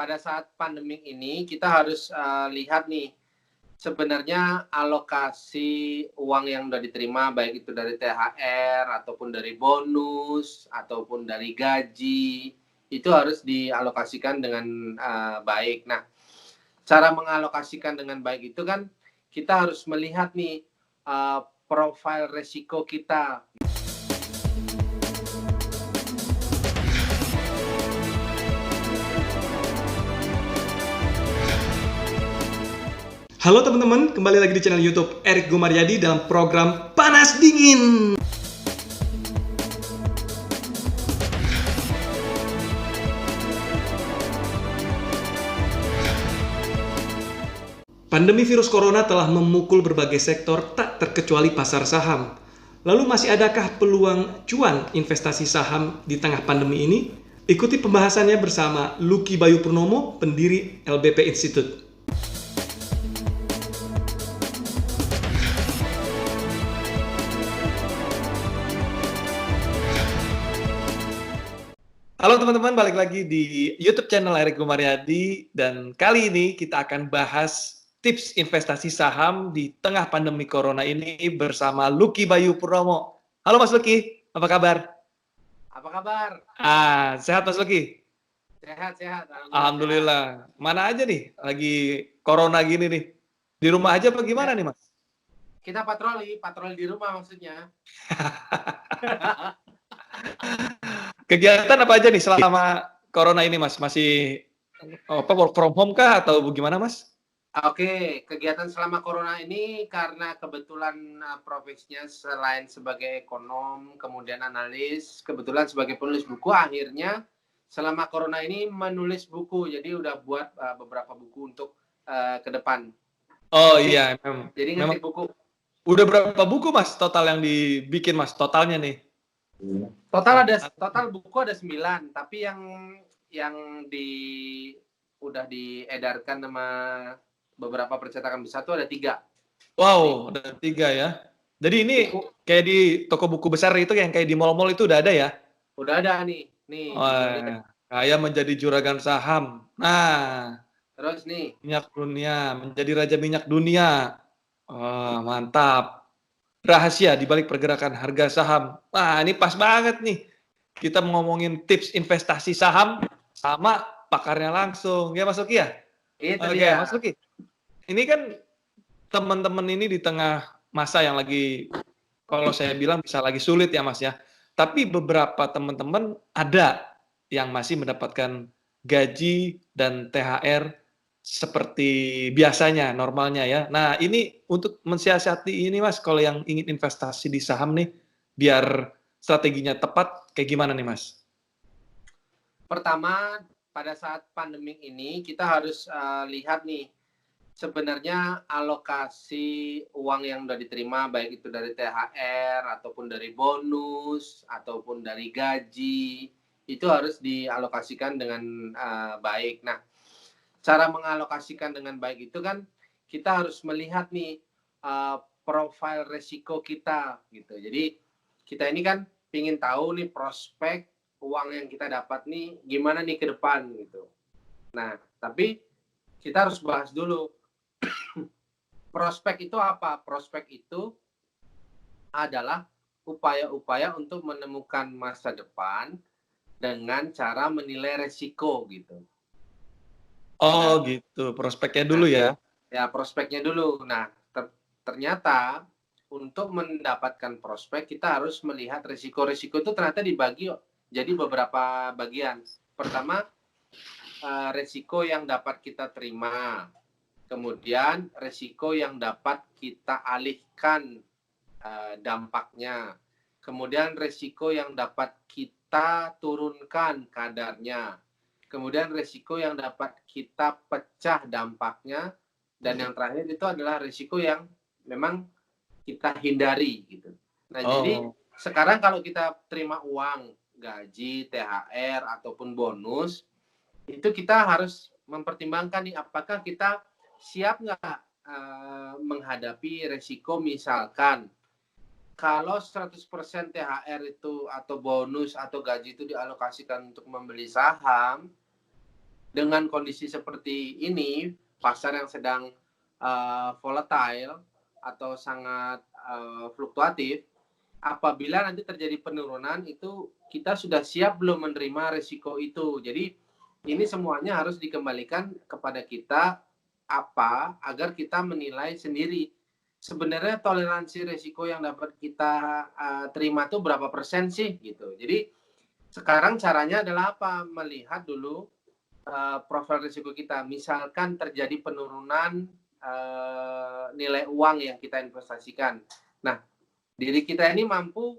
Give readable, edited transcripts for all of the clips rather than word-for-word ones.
pada saat pandemi ini kita harus lihat nih, sebenarnya alokasi uang yang udah diterima baik itu dari THR ataupun dari bonus ataupun dari gaji, itu harus dialokasikan dengan baik. Nah, cara mengalokasikan dengan baik itu kan kita harus melihat nih profil resiko kita. Halo teman-teman, kembali lagi di channel YouTube Erik Gumaryadi dalam program Panas Dingin. Pandemi virus corona telah memukul berbagai sektor tak terkecuali pasar saham. Lalu masih adakah peluang cuan investasi saham di tengah pandemi ini? Ikuti pembahasannya bersama Lucky Bayu Purnomo, pendiri LBP Institute. Halo teman-teman, balik lagi di YouTube channel Erik Gumaryadi, dan kali ini kita akan bahas tips investasi saham di tengah pandemi corona ini bersama Lucky Bayu Purnomo. Halo Mas Lucky, apa kabar? Apa kabar? Sehat Mas Lucky? Sehat. Alhamdulillah. Mana aja nih lagi corona gini nih? Di rumah aja apa gimana nih Mas? Kita patroli di rumah maksudnya. Kegiatan apa aja nih selama corona ini Mas? Masih work from home kah atau gimana Mas? Oke, kegiatan selama corona ini karena kebetulan profesinya selain sebagai ekonom, kemudian analis, kebetulan sebagai penulis buku, akhirnya selama corona ini menulis buku. Jadi udah buat beberapa buku untuk ke depan. Oh iya, memang. Buku. Udah berapa buku Mas total yang dibikin Mas, totalnya nih? Total buku ada 9, tapi yang udah diedarkan sama beberapa percetakan besar itu ada 3. Wow, ada 3 ya. Jadi ini kayak di toko buku besar itu yang kayak di mall-mall itu udah ada ya? Udah ada nih. Wah, kayak menjadi juragan saham. Nah, terus nih, minyak dunia, menjadi raja minyak dunia. Wah, mantap. Rahasia di balik pergerakan harga saham. Wah, ini pas banget nih. Kita ngomongin tips investasi saham sama pakarnya langsung. Ya Mas Lucky ya? Oke, Mas Lucky. Ini kan teman-teman ini di tengah masa yang lagi, kalau saya bilang bisa lagi sulit ya Mas ya. Tapi beberapa teman-teman ada yang masih mendapatkan gaji dan THR seperti biasanya, normalnya ya. Nah, ini untuk mensiasati ini Mas, kalau yang ingin investasi di saham nih, biar strateginya tepat, kayak gimana nih Mas? Pertama, pada saat pandemi ini kita harus lihat nih, sebenarnya alokasi uang yang udah diterima baik itu dari THR ataupun dari bonus ataupun dari gaji, itu harus dialokasikan dengan baik. Nah, cara mengalokasikan dengan baik itu kan kita harus melihat nih profil resiko kita gitu. Jadi kita ini kan pingin tahu nih prospek uang yang kita dapat nih gimana nih ke depan gitu. Nah, tapi kita harus bahas dulu prospek itu apa? Prospek itu adalah upaya-upaya untuk menemukan masa depan dengan cara menilai resiko gitu. Oh gitu, prospeknya dulu ya? Ya, prospeknya dulu. Nah, ternyata untuk mendapatkan prospek kita harus melihat resiko-resiko itu ternyata dibagi jadi beberapa bagian. Pertama, resiko yang dapat kita terima. Kemudian resiko yang dapat kita alihkan dampaknya. Kemudian resiko yang dapat kita turunkan kadarnya. Kemudian resiko yang dapat kita pecah dampaknya. Dan yang terakhir itu adalah resiko yang memang kita hindari gitu. Nah, jadi sekarang kalau kita terima uang, gaji, THR ataupun bonus, itu kita harus mempertimbangkan nih apakah kita siap nggak menghadapi resiko. Misalkan kalau 100% THR itu atau bonus atau gaji itu dialokasikan untuk membeli saham, dengan kondisi seperti ini, pasar yang sedang volatile atau sangat fluktuatif, apabila nanti terjadi penurunan itu kita sudah siap belum menerima risiko itu. Jadi ini semuanya harus dikembalikan kepada kita agar kita menilai sendiri sebenarnya toleransi risiko yang dapat kita terima itu berapa persen sih gitu. Jadi sekarang caranya adalah apa? Melihat dulu profil risiko kita. Misalkan terjadi penurunan nilai uang yang kita investasikan. Nah, diri kita ini mampu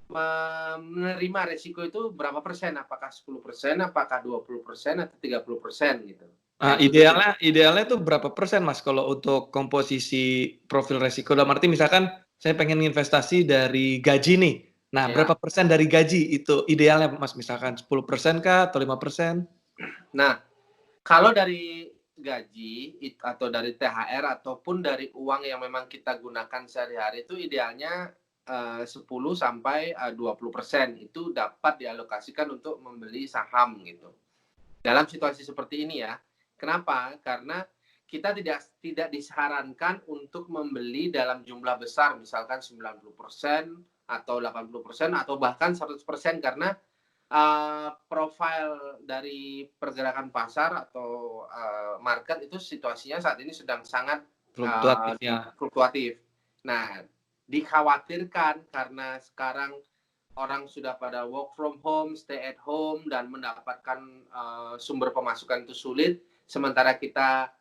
menerima risiko itu berapa persen? Apakah 10%, apakah 20%, atau 30% gitu. Nah, itu dulu. Idealnya tuh berapa persen Mas kalau untuk komposisi profil resiko? Dalam arti misalkan saya pengen investasi dari gaji nih. Nah, Ya. berapa persen dari gaji itu idealnya Mas? Misalkan 10% kah atau 5%? Nah, kalau dari gaji atau dari THR ataupun dari uang yang memang kita gunakan sehari-hari itu idealnya 10 sampai 20% itu dapat dialokasikan untuk membeli saham gitu. Dalam situasi seperti ini ya. Kenapa? Karena kita tidak disarankan untuk membeli dalam jumlah besar, misalkan 90% atau 80% atau bahkan 100% karena profil dari pergerakan pasar atau market itu situasinya saat ini sedang sangat Fluktuatif ya. fluktuatif. Nah, dikhawatirkan karena sekarang orang sudah pada work from home, stay at home, dan mendapatkan sumber pemasukan itu sulit, sementara kita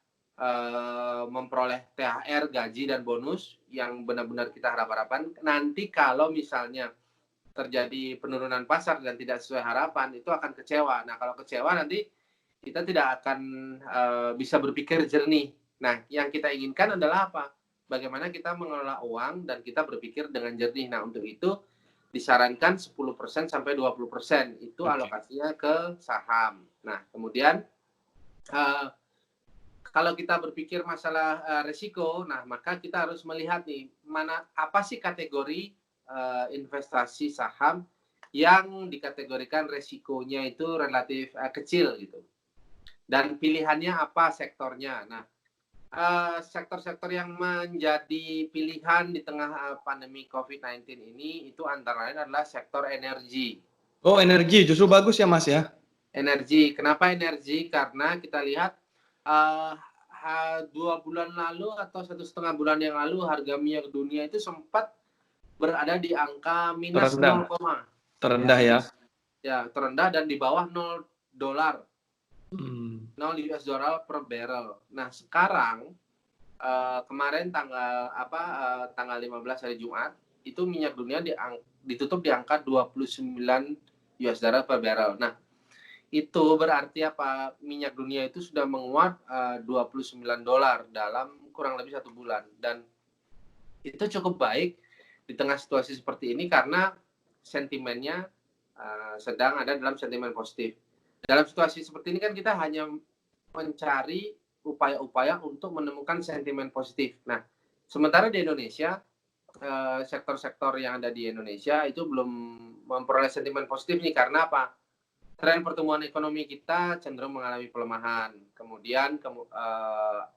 memperoleh THR, gaji, dan bonus yang benar-benar kita harap-harapkan. Nanti kalau misalnya terjadi penurunan pasar dan tidak sesuai harapan, itu akan kecewa. Nah, kalau kecewa nanti kita tidak akan bisa berpikir jernih. Nah, yang kita inginkan adalah apa? Bagaimana kita mengelola uang dan kita berpikir dengan jernih. Nah, untuk itu disarankan 10% sampai 20% itu alokasinya ke saham. Nah, kemudian kalau kita berpikir masalah risiko, nah maka kita harus melihat nih apa sih kategori investasi saham yang dikategorikan risikonya itu relatif kecil gitu. Dan pilihannya apa sektornya. Nah, sektor-sektor yang menjadi pilihan di tengah pandemi COVID-19 ini itu antara lain adalah sektor energi. Oh, energi justru bagus ya Mas ya? Energi. Kenapa energi? Karena kita lihat 2 bulan lalu atau 1,5 bulan yang lalu harga minyak dunia itu sempat berada di angka minus 0, terendah ya. Ya, terendah dan di bawah $0. 0 US dollar per barrel. Nah, sekarang kemarin tanggal 15 hari Jumat itu minyak dunia ditutup di angka 29 US dollar per barrel. Nah, itu berarti apa? Minyak dunia itu sudah menguat $29 dalam kurang lebih 1 bulan. Dan itu cukup baik di tengah situasi seperti ini karena sentimennya sedang ada dalam sentimen positif. Dalam situasi seperti ini kan kita hanya mencari upaya-upaya untuk menemukan sentimen positif. Nah, sementara di Indonesia, sektor-sektor yang ada di Indonesia itu belum memperoleh sentimen positif nih. Karena apa? Tren pertumbuhan ekonomi kita cenderung mengalami pelemahan. Kemudian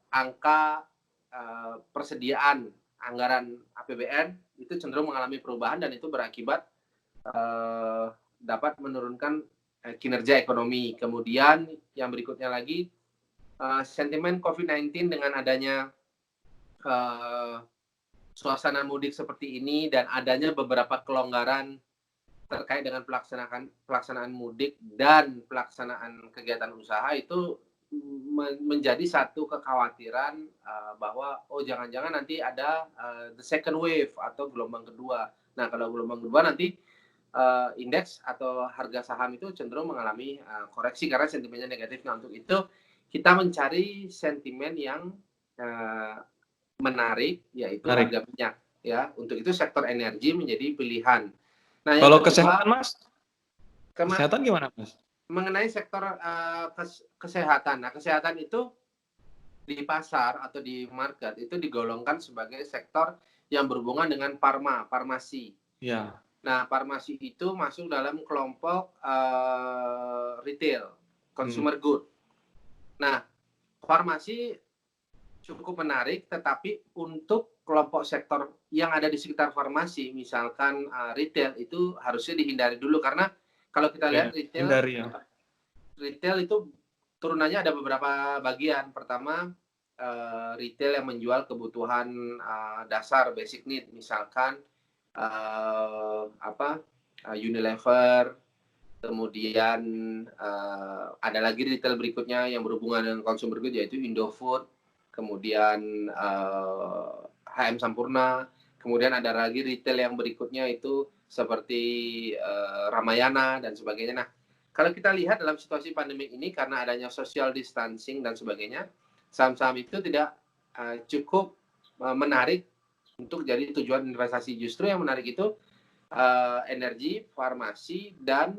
angka persediaan anggaran APBN itu cenderung mengalami perubahan dan itu berakibat dapat menurunkan kinerja ekonomi. Kemudian yang berikutnya lagi, sentimen COVID-19 dengan adanya suasana mudik seperti ini dan adanya beberapa kelonggaran terkait dengan pelaksanaan mudik dan pelaksanaan kegiatan usaha itu menjadi satu kekhawatiran bahwa jangan-jangan nanti ada the second wave atau gelombang kedua. Nah, kalau gelombang kedua nanti indeks atau harga saham itu cenderung mengalami koreksi karena sentimennya negatif. Nah, untuk itu kita mencari sentimen yang menarik, yaitu harga minyak. Ya, untuk itu sektor energi menjadi pilihan. Nah, kalau kesehatan Mas, kesehatan gimana Mas? Mengenai sektor kesehatan. Nah, kesehatan itu di pasar atau di market itu digolongkan sebagai sektor yang berhubungan dengan farmasi. Ya. Nah, farmasi itu masuk dalam kelompok retail, consumer good. farmasi cukup menarik, tetapi untuk kelompok sektor yang ada di sekitar farmasi, misalkan retail, itu harusnya dihindari dulu, karena kalau kita lihat hindari ya. Retail itu turunannya ada beberapa bagian. Pertama, retail yang menjual kebutuhan dasar, basic need, misalkan Unilever. Kemudian ada lagi retail berikutnya yang berhubungan dengan konsumer good, yaitu Indofood. Kemudian HM Sampurna. Kemudian ada lagi retail yang berikutnya itu seperti Ramayana dan sebagainya. Nah, kalau kita lihat dalam situasi pandemi ini, karena adanya social distancing dan sebagainya, saham-saham itu tidak cukup menarik untuk jadi tujuan investasi. Justru yang menarik itu energi, farmasi, dan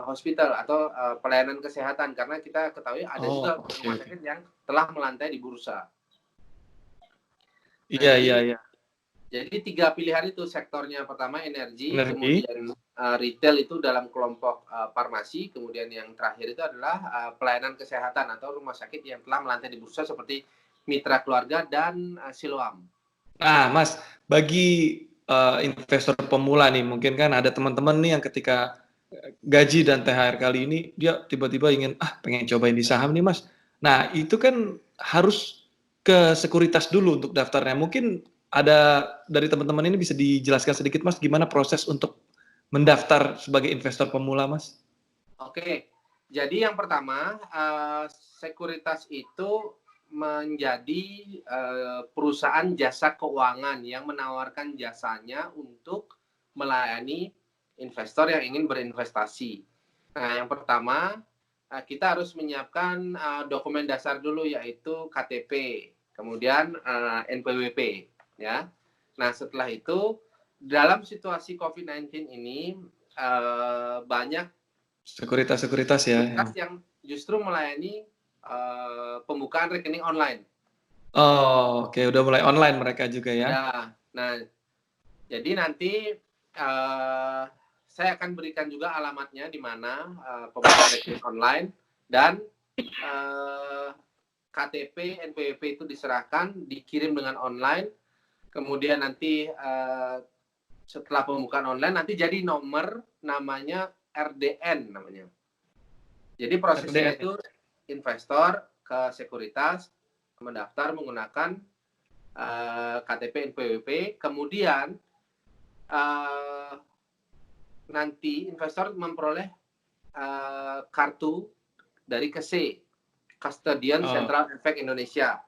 hospital atau pelayanan kesehatan, karena kita ketahui ada juga rumah sakit yang telah melantai di bursa. Iya, iya. Jadi 3 pilihan itu sektornya. Pertama energi. Kemudian retail itu dalam kelompok farmasi, kemudian yang terakhir itu adalah pelayanan kesehatan atau rumah sakit yang telah melantai di bursa seperti Mitra Keluarga dan Siloam. Nah, Mas, bagi investor pemula nih, mungkin kan ada teman-teman nih yang ketika gaji dan THR kali ini dia tiba-tiba ingin pengen cobain di saham nih, Mas. Nah, itu kan harus ke sekuritas dulu untuk daftarnya. Mungkin ada dari teman-teman ini bisa dijelaskan sedikit, Mas, gimana proses untuk mendaftar sebagai investor pemula, Mas? Oke, jadi yang pertama, sekuritas itu menjadi perusahaan jasa keuangan yang menawarkan jasanya untuk melayani investor yang ingin berinvestasi. Nah, yang pertama, kita harus menyiapkan dokumen dasar dulu, yaitu KTP, kemudian NPWP, ya. Nah, setelah itu, dalam situasi COVID-19 ini, banyak sekuritas ya, yang justru melayani pembukaan rekening online. Oh, oke, udah mulai online mereka juga ya. Ya, nah, jadi nanti saya akan berikan juga alamatnya di mana pembukaan rekening online, dan KTP, NPWP itu diserahkan, dikirim dengan online. Kemudian nanti setelah pembukaan online nanti jadi nomor, namanya RDN namanya. Jadi prosesnya itu investor ke sekuritas mendaftar menggunakan KTP NPWP, kemudian nanti investor memperoleh kartu dari KSE, Custodian Central Bank Indonesia.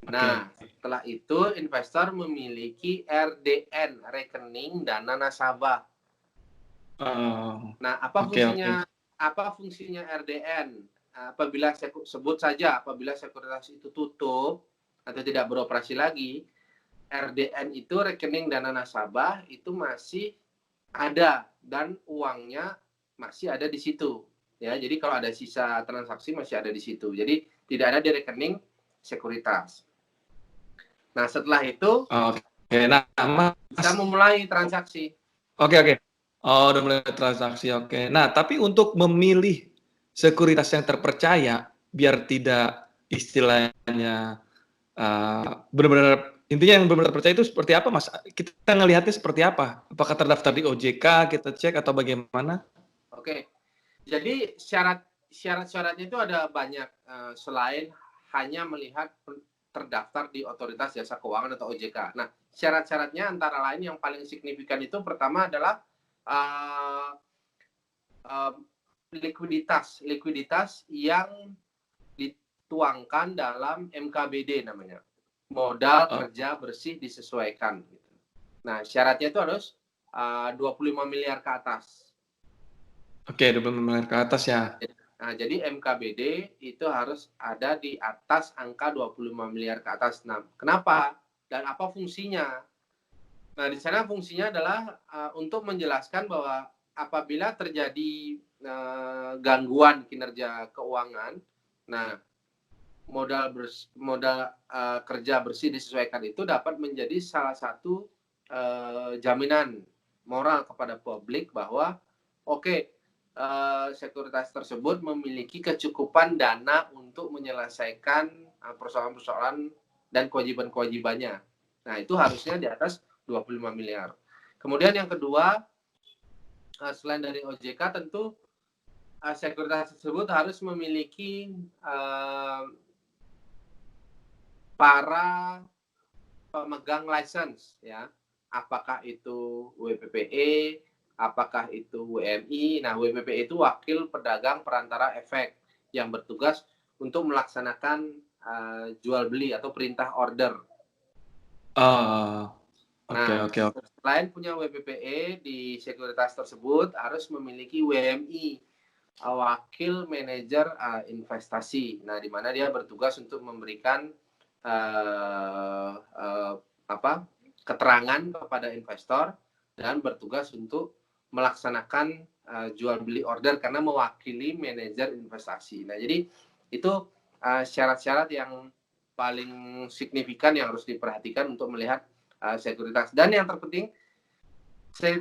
Nah, setelah itu investor memiliki RDN, rekening dana nasabah. Nah, apa fungsinya RDN? Apabila apabila sekuritas itu tutup atau tidak beroperasi lagi, RDN itu rekening dana nasabah itu masih ada dan uangnya masih ada di situ. Ya, jadi kalau ada sisa transaksi masih ada di situ. Jadi tidak ada di rekening sekuritas. Nah, setelah itu bisa memulai transaksi. Oke. Oh, udah mulai transaksi. Oke. Nah, tapi untuk memilih sekuritas yang terpercaya biar tidak istilahnya benar-benar, intinya yang benar-benar terpercaya itu seperti apa, Mas? Kita ngelihatnya seperti apa? Apakah terdaftar di OJK, kita cek, atau bagaimana? Oke. Jadi syarat-syaratnya itu ada banyak, selain hanya melihat terdaftar di Otoritas Jasa Keuangan atau OJK. Nah, syarat-syaratnya antara lain yang paling signifikan itu pertama adalah likuiditas yang dituangkan dalam MKBD namanya, modal kerja bersih disesuaikan. Nah, syaratnya itu harus 25 miliar ke atas. Oke, 25 miliar ke atas ya. Nah, jadi MKBD itu harus ada di atas angka 25 miliar ke atas. Nah, kenapa? Dan apa fungsinya? Nah, di sana fungsinya adalah untuk menjelaskan bahwa apabila terjadi gangguan kinerja keuangan, nah modal kerja bersih disesuaikan itu dapat menjadi salah satu jaminan moral kepada publik bahwa sekuritas tersebut memiliki kecukupan dana untuk untuk menyelesaikan persoalan-persoalan dan kewajiban-kewajibannya. Nah, itu harusnya di atas 25 miliar. Kemudian yang kedua, selain dari OJK, tentu sekuritas tersebut harus memiliki para pemegang license, ya. Apakah itu WPPE, apakah itu WMI. Nah, WPPE itu wakil pedagang perantara efek yang bertugas untuk melaksanakan jual beli atau perintah order. Oh, oke, Nah, oke, oke. selain punya WPPE, di sekuritas tersebut harus memiliki WMI, wakil manajer investasi. Nah, di mana dia bertugas untuk memberikan keterangan kepada investor dan bertugas untuk melaksanakan jual beli order karena mewakili manajer investasi. Nah, jadi itu syarat-syarat yang paling signifikan yang harus diperhatikan untuk melihat sekuritas. Dan yang terpenting,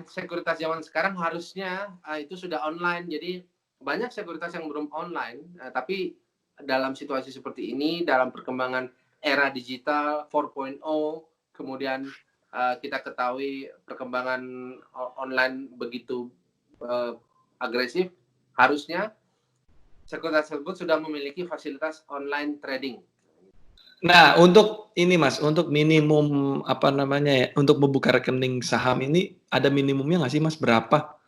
sekuritas zaman sekarang harusnya itu sudah online. Jadi banyak sekuritas yang belum online, tapi dalam situasi seperti ini, dalam perkembangan era digital 4.0, kemudian kita ketahui perkembangan online begitu agresif, harusnya sekuritas tersebut sudah memiliki fasilitas online trading. Nah, untuk ini Mas, untuk minimum apa namanya ya, untuk membuka rekening saham ini ada minimumnya nggak sih Mas? Berapa?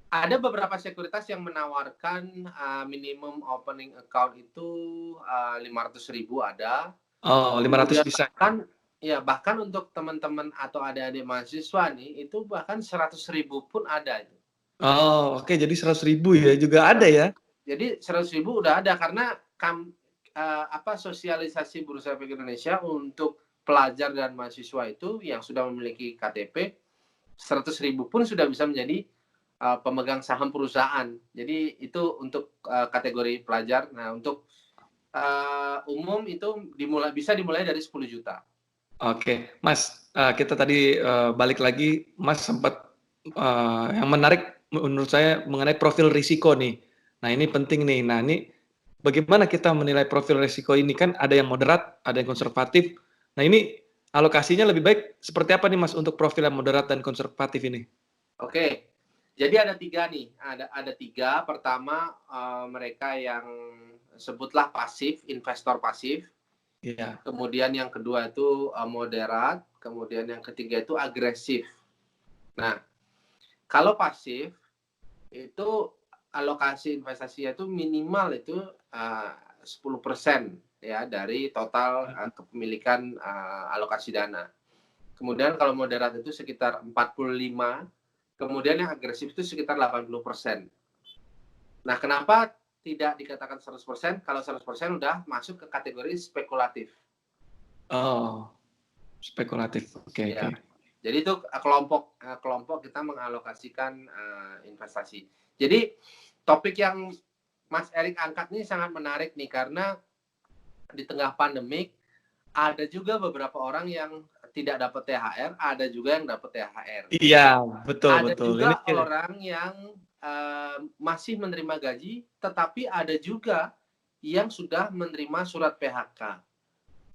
Ada beberapa sekuritas yang menawarkan minimum opening account itu 500.000 ada. Oh, 500 Kemudian bisa. bahkan untuk teman-teman atau adik-adik mahasiswa nih, itu bahkan 100.000 pun ada. Oh, oke, jadi 100.000 ya juga ada ya? Jadi 100.000 udah ada karena sosialisasi Bursa Efek Indonesia untuk pelajar dan mahasiswa itu yang sudah memiliki KTP 100.000 pun sudah bisa menjadi pemegang saham perusahaan. Jadi itu untuk kategori pelajar. Nah, untuk umum itu bisa dimulai dari 10 juta. Oke, Mas, kita tadi balik lagi, Mas sempat yang menarik menurut saya mengenai profil risiko nih. Nah, ini penting nih. Nah, ini bagaimana kita menilai profil risiko ini? Kan ada yang moderat, ada yang konservatif. Nah, ini alokasinya lebih baik seperti apa nih Mas untuk profil yang moderat dan konservatif ini? Oke, jadi ada 3 nih. Ada 3. Pertama, mereka yang sebutlah pasif, investor pasif. Iya. Kemudian yang kedua itu moderat. Kemudian yang ketiga itu agresif. Nah, kalau pasif itu alokasi investasinya itu minimal itu 10% ya dari total kepemilikan alokasi dana. Kemudian kalau moderat itu sekitar 45, kemudian yang agresif itu sekitar 80%. Nah, kenapa tidak dikatakan 100%? Kalau 100% udah masuk ke kategori spekulatif. Oh, spekulatif. Oke, Ya. oke. Jadi itu kelompok kita mengalokasikan investasi. Jadi topik yang Mas Erik angkat ini sangat menarik nih karena di tengah pandemik ada juga beberapa orang yang tidak dapat THR, ada juga yang dapat THR. Iya, betul, Ada betul. juga Ini orang yang masih menerima gaji, tetapi ada juga yang sudah menerima surat PHK.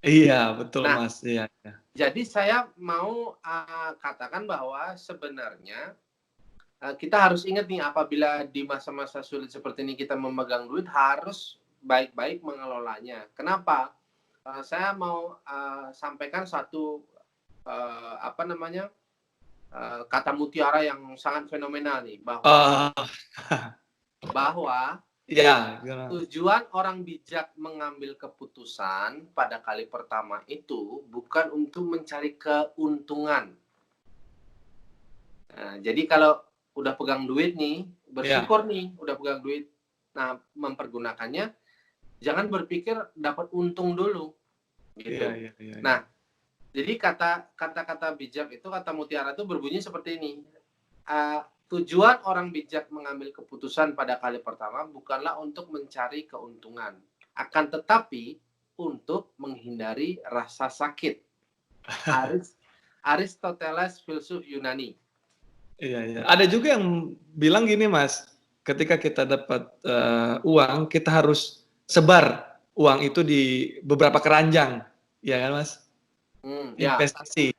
iya, betul Nah, Mas. Iya, iya. jadi saya mau katakan bahwa sebenarnya kita harus ingat nih, apabila di masa-masa sulit seperti ini kita memegang duit, harus baik-baik mengelolanya. Kenapa? Saya mau sampaikan satu kata mutiara yang sangat fenomenal nih, bahwa Iya, gimana? tujuan orang bijak mengambil keputusan pada kali pertama itu bukan untuk mencari keuntungan. Nah, jadi kalau udah pegang duit nih, bersyukur nih udah pegang duit. Nah, mempergunakannya jangan berpikir dapat untung dulu. Gitu. Iya. Nah, jadi kata-kata bijak itu, kata mutiara itu berbunyi seperti ini. Tujuan orang bijak mengambil keputusan pada kali pertama bukanlah untuk mencari keuntungan, akan tetapi untuk menghindari rasa sakit. Aristoteles, filsuf Yunani. Iya. Ada juga yang bilang gini Mas, ketika kita dapat uang kita harus sebar uang itu di beberapa keranjang, ya kan Mas? Ya. Investasi.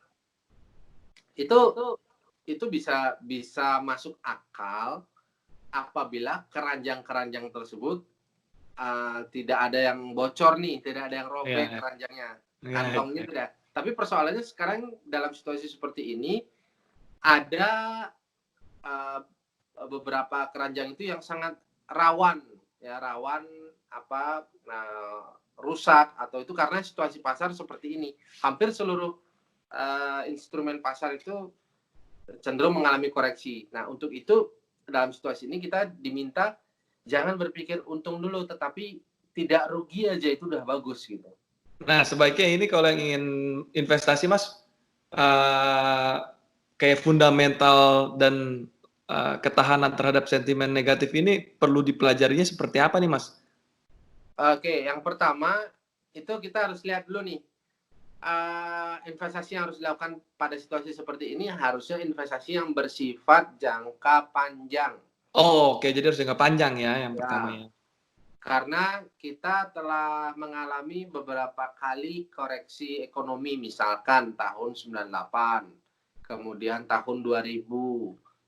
Itu bisa masuk akal apabila keranjang-keranjang tersebut tidak ada yang bocor nih, tidak ada yang robek keranjangnya, kantongnya tidak. Tapi persoalannya sekarang dalam situasi seperti ini ada beberapa keranjang itu yang sangat rawan rusak atau itu karena situasi pasar seperti ini. Hampir seluruh instrumen pasar itu cenderung mengalami koreksi. Nah, untuk itu dalam situasi ini kita diminta jangan berpikir untung dulu, tetapi tidak rugi aja itu udah bagus gitu. Nah, sebaiknya ini kalau yang ingin investasi Mas, kayak fundamental dan ketahanan terhadap sentimen negatif ini perlu dipelajarinya seperti apa nih Mas? Oke, yang pertama itu kita harus lihat dulu nih, investasi yang harus dilakukan pada situasi seperti ini harusnya investasi yang bersifat jangka panjang. Oh, oke, jadi harus jangka panjang ya yang pertama ya. Karena kita telah mengalami beberapa kali koreksi ekonomi, misalkan tahun 98, kemudian tahun 2000,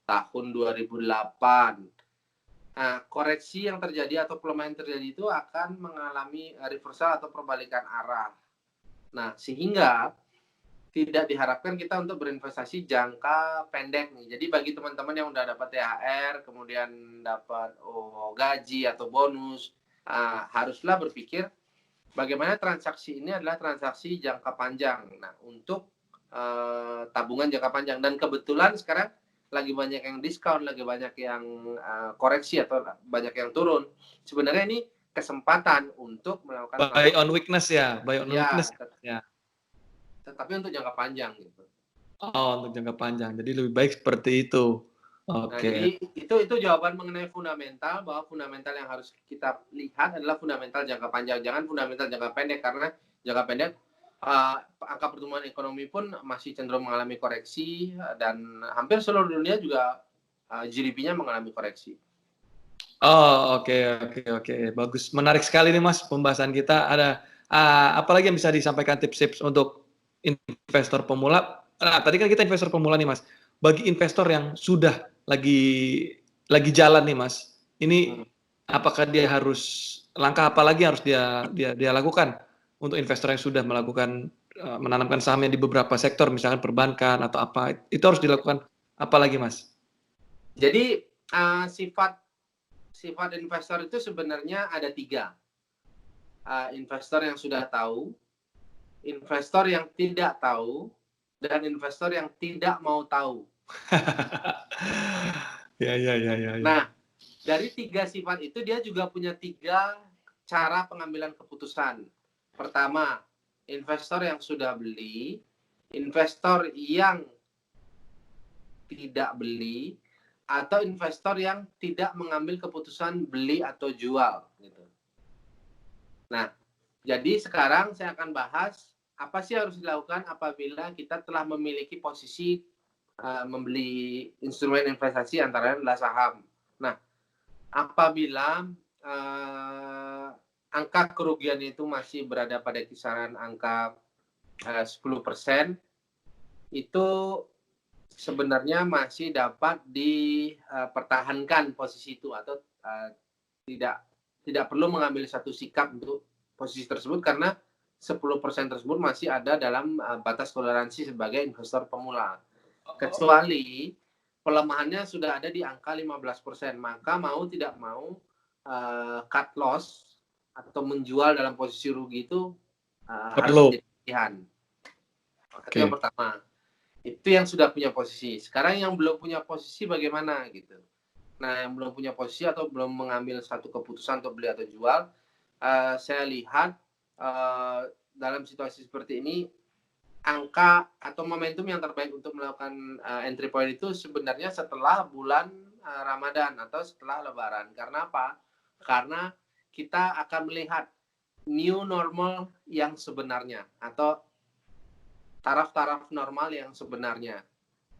tahun 2008. Nah, koreksi yang terjadi atau pelemahan yang terjadi itu akan mengalami reversal atau perbalikan arah. Nah, sehingga tidak diharapkan kita untuk berinvestasi jangka pendek nih. Jadi bagi teman-teman yang udah dapat THR, kemudian dapat gaji atau bonus, haruslah berpikir bagaimana transaksi ini adalah transaksi jangka panjang. Nah, untuk tabungan jangka panjang. Dan kebetulan sekarang lagi banyak yang diskon, lagi banyak yang koreksi atau banyak yang turun. Sebenarnya ini kesempatan untuk melakukan buy on weakness ya, weakness ya. Tetapi untuk jangka panjang gitu. Oh, untuk jangka panjang. Jadi lebih baik seperti itu. Nah, jadi itu jawaban mengenai fundamental, bahwa fundamental yang harus kita lihat adalah fundamental jangka panjang, jangan fundamental jangka pendek, karena jangka pendek angka pertumbuhan ekonomi pun masih cenderung mengalami koreksi dan hampir seluruh dunia juga GDP-nya mengalami koreksi. Oh, oke. Bagus. Menarik sekali nih Mas pembahasan kita. Ada apalagi yang bisa disampaikan tips-tips untuk investor pemula? Nah, tadi kan kita investor pemula nih Mas. Bagi investor yang sudah lagi jalan nih Mas. Ini apakah dia harus langkah apa lagi harus dia lakukan untuk investor yang sudah melakukan menanamkan sahamnya di beberapa sektor, misalkan perbankan atau apa, itu harus dilakukan apa lagi Mas? Jadi sifat investor itu sebenarnya ada 3. Investor yang sudah tahu, investor yang tidak tahu, dan investor yang tidak mau tahu. Ya. Nah, dari 3 sifat itu dia juga punya 3 cara pengambilan keputusan. Pertama, investor yang sudah beli, investor yang tidak beli, atau investor yang tidak mengambil keputusan beli atau jual gitu. Nah, jadi sekarang saya akan bahas apa sih harus dilakukan apabila kita telah memiliki posisi membeli instrumen investasi antara adalah saham. Nah, apabila angka kerugian itu masih berada pada kisaran angka 10%, itu sebenarnya masih dapat dipertahankan posisi itu, atau tidak perlu mengambil satu sikap untuk posisi tersebut, karena 10% tersebut masih ada dalam batas toleransi sebagai investor pemula. Kecuali pelemahannya sudah ada di angka 15%, maka mau tidak mau cut loss atau menjual dalam posisi rugi itu harus menjadi pilihan. Itu yang pertama. Itu yang sudah punya posisi. Sekarang yang belum punya posisi bagaimana gitu. Nah, yang belum punya posisi atau belum mengambil satu keputusan untuk beli atau jual, saya lihat dalam situasi seperti ini, angka atau momentum yang terbaik untuk melakukan entry point itu sebenarnya setelah bulan Ramadan atau setelah Lebaran. Karena apa? Karena kita akan melihat new normal yang sebenarnya, atau taraf-taraf normal yang sebenarnya.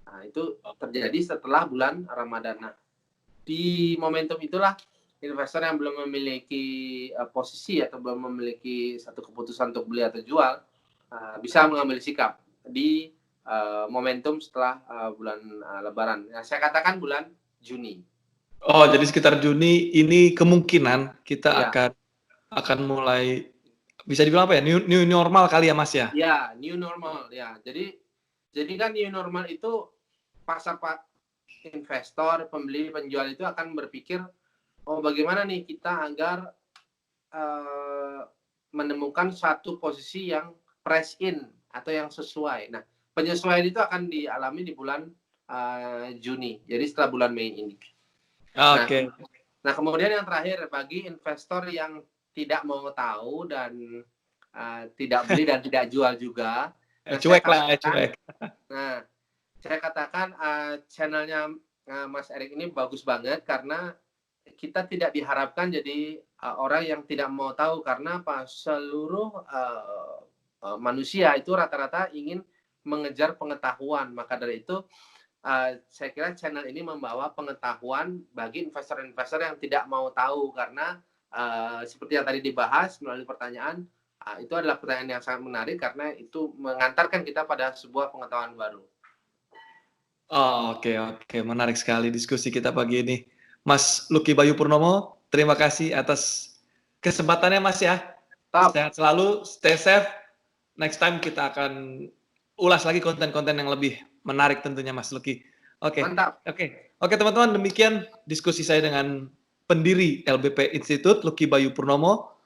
Nah, itu terjadi setelah bulan Ramadan. Nah, di momentum itulah investor yang belum memiliki posisi atau belum memiliki satu keputusan untuk beli atau jual bisa mengambil sikap di momentum setelah bulan Lebaran. Nah, saya katakan bulan Juni. Oh, jadi sekitar Juni ini kemungkinan kita Iya. akan mulai bisa dibilang apa ya? New normal kali ya, Mas ya? Ya, new normal ya. Jadi kan new normal itu pasar investor, pembeli, penjual itu akan berpikir, oh bagaimana nih kita agar menemukan satu posisi yang price in atau yang sesuai. Nah, penyesuaian itu akan dialami di bulan Juni. Jadi setelah bulan Mei ini. Oke. Nah, kemudian yang terakhir bagi investor yang tidak mau tahu dan tidak beli dan tidak jual juga. Nah, Cuek lah, cuek. Nah, saya katakan channelnya Mas Erik ini bagus banget karena kita tidak diharapkan jadi orang yang tidak mau tahu karena apa seluruh manusia itu rata-rata ingin mengejar pengetahuan. Maka dari itu saya kira channel ini membawa pengetahuan bagi investor-investor yang tidak mau tahu karena seperti yang tadi dibahas melalui pertanyaan, itu adalah pertanyaan yang sangat menarik karena itu mengantarkan kita pada sebuah pengetahuan baru. Oh, oke. Menarik sekali diskusi kita pagi ini. Mas Lucky Bayu Purnomo, terima kasih atas kesempatannya, Mas ya. Top. Sehat selalu, stay safe. Next time kita akan ulas lagi konten-konten yang lebih menarik tentunya, Mas Lucky. Oke. Mantap. Oke, teman-teman, demikian diskusi saya dengan pendiri LBP Institute, Lucky Bayu Purnomo.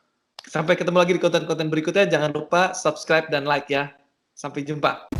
Sampai ketemu lagi di konten-konten berikutnya. Jangan lupa subscribe dan like ya. Sampai jumpa.